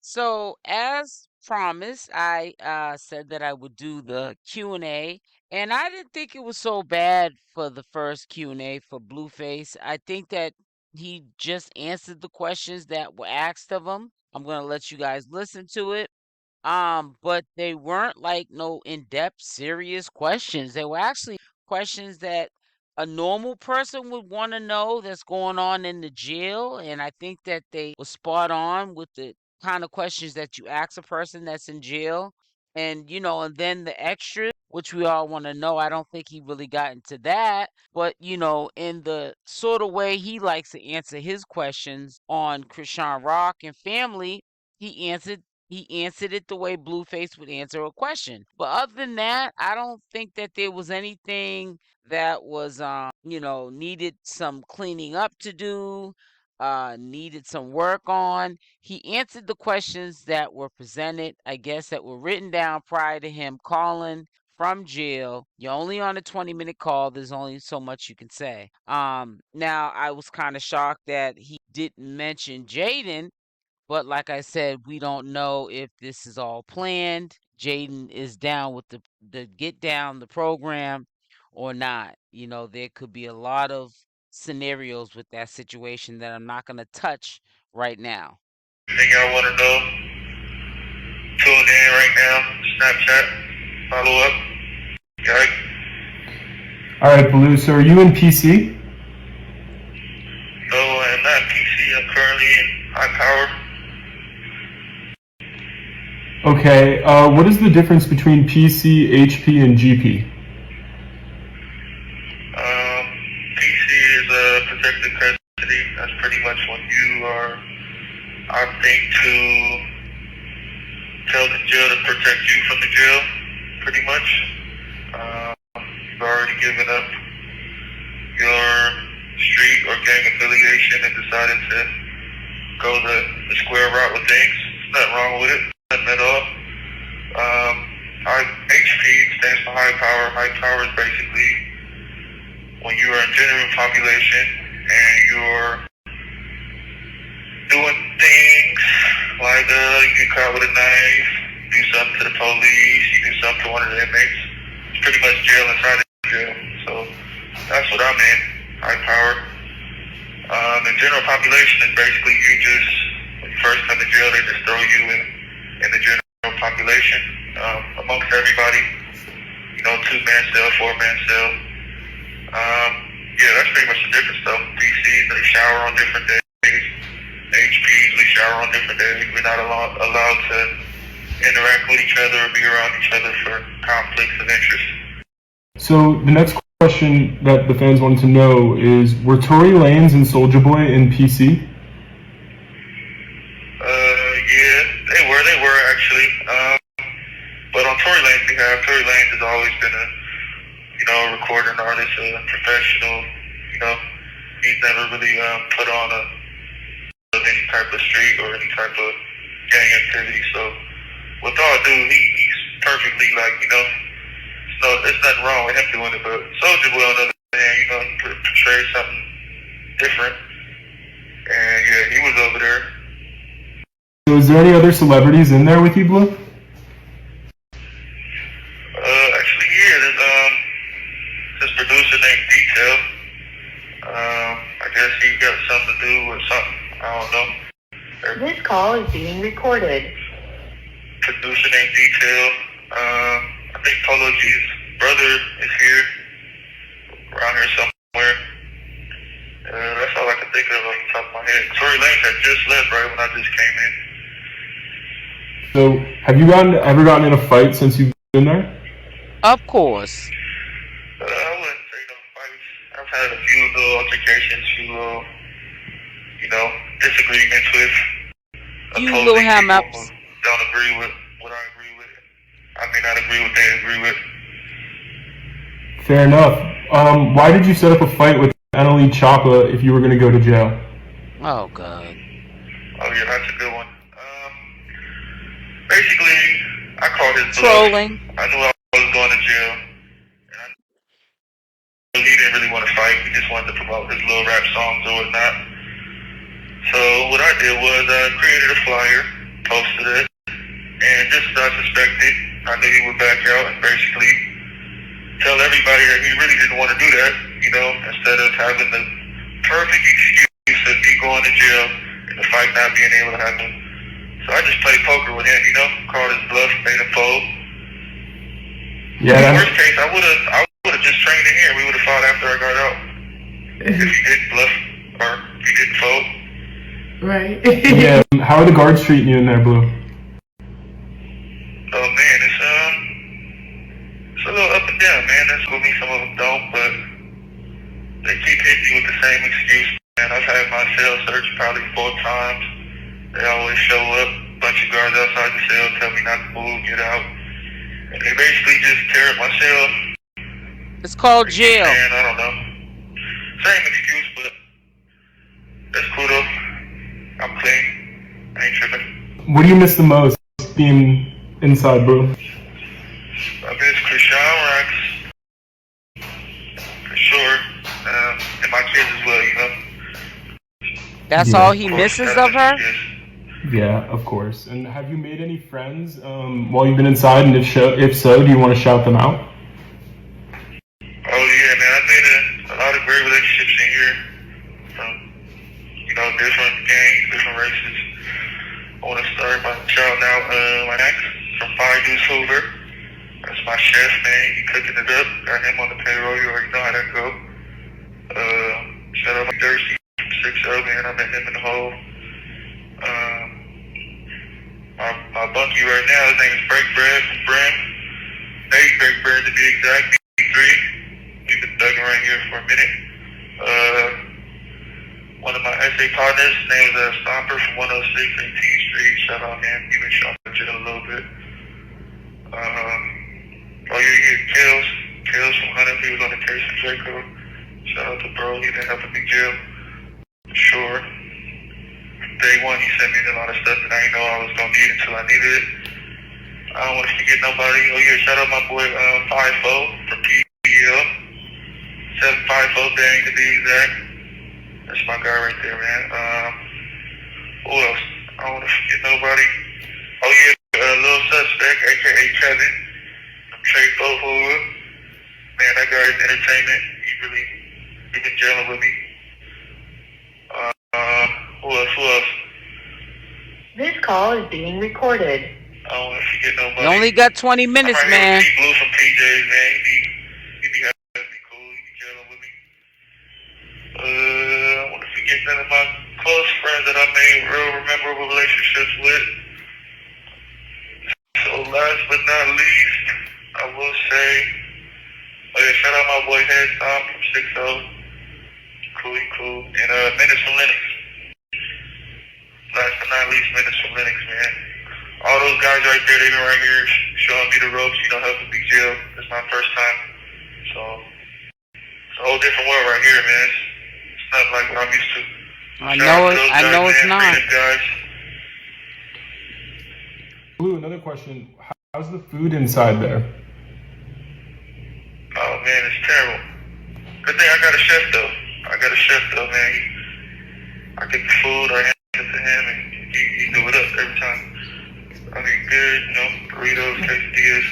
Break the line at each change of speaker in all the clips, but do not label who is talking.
So as promised, I said that I would do the Q&A, and I didn't think it was so bad for the first Q&A for Blueface. I think that he just answered the questions that were asked of him. I'm going to let you guys listen to it. But they weren't like no in-depth serious questions. They were actually questions that a normal person would want to know that's going on in the jail, and I think that they were spot on with the kind of questions that you ask a person that's in jail. And and then the extras, which we all want to know. I don't think he really got into that, but in the sort of way he likes to answer his questions on Chrisean Rock and family, he answered he answered it the way Blueface would answer a question. But other than that, I don't think that there was anything that was needed some cleaning up to do, needed some work on. He answered the questions that were presented, I guess, that were written down prior to him calling from jail. You're only on a 20-minute call. There's only so much you can say. Now I was kind of shocked that he didn't mention Jaidyn, but like I said, we don't know if this is all planned. Jaidyn is down with the get down the program or not. There could be a lot of scenarios with that situation that I'm not going to touch right now.
Anything y'all want to know, tune in right now. Snapchat, follow up. Okay.
All right, Blue. So are you in PC?
No, I'm not in PC. I'm currently in high power.
Okay. What is the difference between PC, HP, and GP?
PC is protected custody. That's pretty much when you are opting to tell the jail to protect you from the jail, pretty much. You've already given up your street or gang affiliation and decided to go the square route with things. There's nothing wrong with it, nothing at all. HP stands for high power. High power is basically when you are in general population and you're doing things like you get caught with a knife, do something to the police, you do something to one of the inmates. It's pretty much jail inside of jail. So that's what I'm in, high power. The general population is basically you just, when you first come to jail, they just throw you in the general population amongst everybody. 2-man cell, 4-man cell. Yeah, that's pretty much the difference though. PCs, they shower on different days. HPs, we shower on different days. We're not allowed to interact with each other or be around each other for conflicts of interest.
So the next question that the fans wanted to know is, were Tory Lanez and Soulja Boy in PC?
Yeah, they were actually. But on Tory Lanez behalf, Tory Lanez has always been a recording artist, a professional. He's never really put on any type of street or any type of gang activity. So with all due, he's perfectly there's nothing wrong with him doing it. But Soulja Boy on the other hand, he portrays something different. And yeah, he was over there.
So is there any other celebrities in there with you, Blue?
Actually, yeah, there's this producer named Detail. I guess he got something to do with something. I don't know.
This call is being recorded.
Producer named Detail. I think Polo G's brother is here, around here somewhere. That's all I can think of off the top of my head. Tory Lanez had just left right when I just came in.
So have you ever gotten in a fight since you've been there?
Of course.
I wouldn't say no fights. I've had a few little altercations, few little, disagreements with
You little ham
people
ups.
who don't agree with what I agree with. I may not agree with what they agree with.
Fair enough. Why did you set up a fight with Annalie Choppa if you were going to go to jail?
Oh, God.
Oh yeah, that's a good one. Basically, I called his bluff.
Trolling.
I knew I was going to jail, and I knew he didn't really want to fight. He just wanted to promote his little rap songs or whatnot. So what I did was I created a flyer, posted it. And just as I suspected, I knew he would back out and basically tell everybody that he really didn't want to do that, instead of having the perfect excuse of me going to jail and the fight not being able to happen. So I just played poker with him, called his bluff, made him fold.
Yeah.
In the worst case, I would have just trained in here. We would have fought after I got out. If he didn't bluff or if he didn't fold.
Right.
Yeah. How are the guards treating you in there, Blue?
Oh man, it's a little up and down, man. That's with me. Some of them don't, but they keep hitting me with the same excuse. Man, I've had my cell searched probably 4 times. They always show up, bunch of guards outside the cell, tell me not to move, get out, and they basically just tear up my cell.
It's called jail.
And I don't know. Same excuse, but that's cool though. I'm clean. I ain't tripping.
What do you miss the most being inside, Blue?
I miss Chrisean rocks for sure, and my kids as well.
That's
Yeah.
all he misses of her?
Yeah, of course. And have you made any friends while you've been inside? And if so, do you want to shout them out?
Oh yeah, man, I made a lot of great relationships in here from different gangs, different races. I want to start by shouting out Wack from Fire Deuce Hoover. That's my chef, man. He cooking it up. Got him on the payroll. You already know how that go. Shout out my Thirsty from 6-0, man. I met him in the hole. My bunkie right now, his name is Break Bread from Brim. Nate Break Bread to be exact. B3. We've been thugging right here for a minute. One of my SA partners, his name is Stomper from 106 18th Street. Shout out him. He been shot in jail a little bit. Oh yeah, Kills from Hunter. He was on the case for Draco. Shout out to bro. He been helping me jail. For sure. Day one, he sent me a lot of stuff that I didn't know I was gonna need until I needed it. I don't want to forget nobody. Oh yeah, shout out my boy 5-0 from PL. 750 Dang to be exact. That's my guy right there, man. Who else? I don't want to forget nobody. Oh yeah, Little Suspect, aka Kevin from Trade Bohood. Man, that guy is entertainment. He been jailing with me. Who else?
This call is being recorded.
I don't want to forget nobody.
You only got 20 minutes, man.
Blue from PJ's, man. He be having me cool. He be jailing with me. I don't want to forget none of my close friends that I made real memorable relationships with. So last but not least, I will say, shout out my boy Head Stomp from 6-0. Cool. And Minutes from Linux. Last but not least, Minutes from Linux, man. All those guys right there, they've been right here showing me the ropes, helping me jail. It's my first time. So, it's a whole different world right here, man. It's not like what I'm used to.
I know it's not.
Guys.
Blue, another question. How's the food inside there?
Oh, man, it's terrible. Good thing I got a chef, though, man. I get the food, I hand it to him, and he do it up every time. I mean, good, burritos, quesadillas,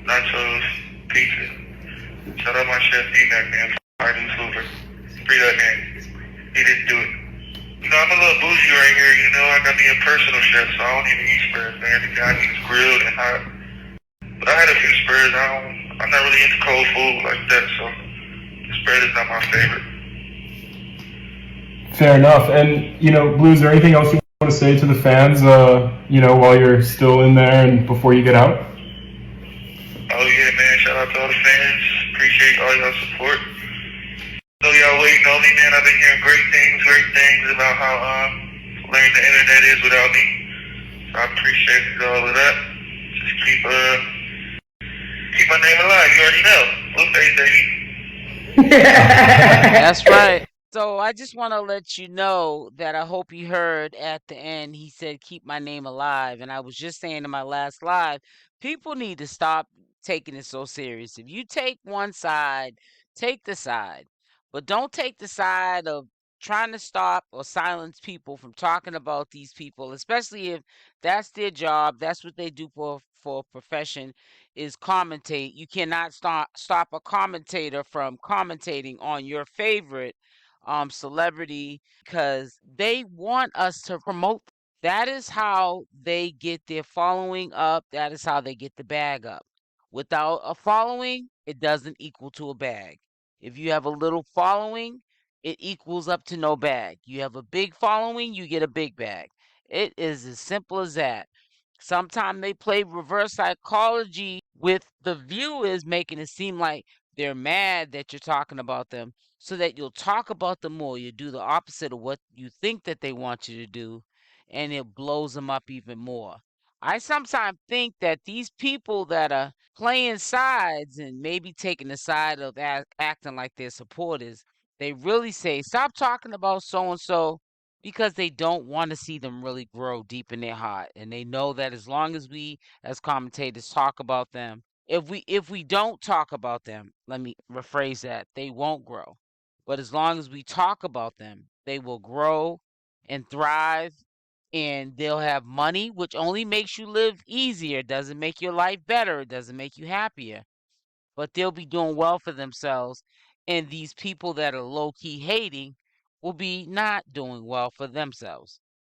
nachos, pizza. Shout out my chef, D-Mac, man. Fire Deuce Hoover. Free that man. He didn't do it. I'm a little bougie right here, I got me a personal chef, so I don't even eat spurs, man. The guy eats grilled and hot. But I had a few spurs. I'm not really into cold food like that, so the spread is not my favorite.
Fair enough. And, Blue, is there anything else you want to say to the fans, while you're still in there and before you get out?
Oh, yeah, man. Shout out to all the fans. Appreciate all y'all support. I know y'all waiting on me, man. I've been hearing great things about how lame the internet is without me. So I appreciate all of that. Just keep my name alive. You already know. Blueface, baby.
That's right. So I just want to let you know that I hope you heard at the end, he said, keep my name alive. And I was just saying in my last live, people need to stop taking it so serious. If you take one side, take the side. But don't take the side of trying to stop or silence people from talking about these people, especially if that's their job, that's what they do for a profession, is commentate. You cannot stop a commentator from commentating on your favorite celebrity because they want us to promote. That is how they get their following up. That is how they get the bag up. Without a following, it doesn't equal to a bag. If you have a little following, it equals up to no bag. You have a big following, you get a big bag. It is as simple as that. Sometimes they play reverse psychology with the viewers, making it seem like they're mad that you're talking about them so that you'll talk about them more. You do the opposite of what you think that they want you to do, and it blows them up even more. I sometimes think that these people that are playing sides and maybe taking the side of acting like they're supporters, they really say, stop talking about so and so because they don't want to see them really grow deep in their heart. And they know that as long as we as commentators talk about them, if we don't talk about them, let me rephrase that, they won't grow. But as long as we talk about them, they will grow and thrive, and they'll have money, which only makes you live easier, doesn't make your life better, it doesn't make you happier, but they'll be doing well for themselves. And these people that are low key hating will be not doing well for themselves.